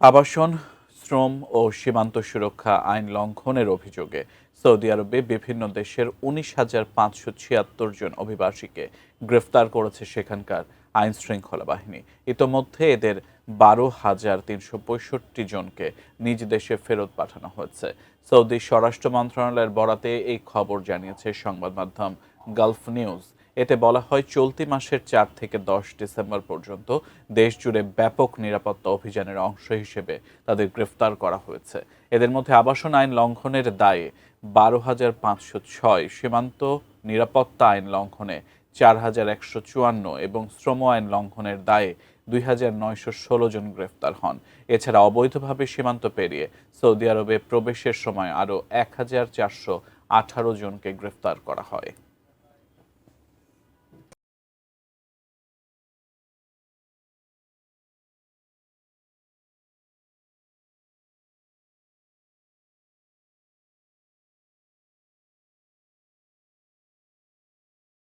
আবাসন, শ্রম ও সীমান্ত সুরক্ষা আইন লঙ্ঘনের অভিযোগে সৌদি আরবে বিভিন্ন দেশের ১৯,৫৭৬ জন অভিবাসীকে গ্রেফতার করেছে সেখানকার আইনশৃঙ্খলা বাহিনী। ইতোমধ্যে এদের ১২,৩৬৫ জনকে নিজ দেশে ফেরত পাঠানো হয়েছে। সৌদি স্বরাষ্ট্র মন্ত্রণালয়ের বরাতে এই খবর জানিয়েছে সংবাদ মাধ্যম গালফ নিউজ। এতে বলা হয়, চলতি মাসের ৪ থেকে ১০ ডিসেম্বর পর্যন্ত দেশজুড়ে ব্যাপক নিরাপত্তা অভিযানের অংশ হিসেবে তাদের গ্রেফতার করা হয়েছে। এদের মধ্যে আবাসন আইন লঙ্ঘনের দায়ে ১২,৫০৬, সীমান্ত নিরাপত্তা আইন লঙ্ঘনে ৪,১৫৪ এবং শ্রম আইন লঙ্ঘনের দায়ে ২,৯১৬ জন গ্রেফতার হন। এছাড়া অবৈধভাবে সীমান্ত পেরিয়ে সৌদি আরবে প্রবেশের সময় আরও ১,৪১৮ জনকে গ্রেফতার করা হয়।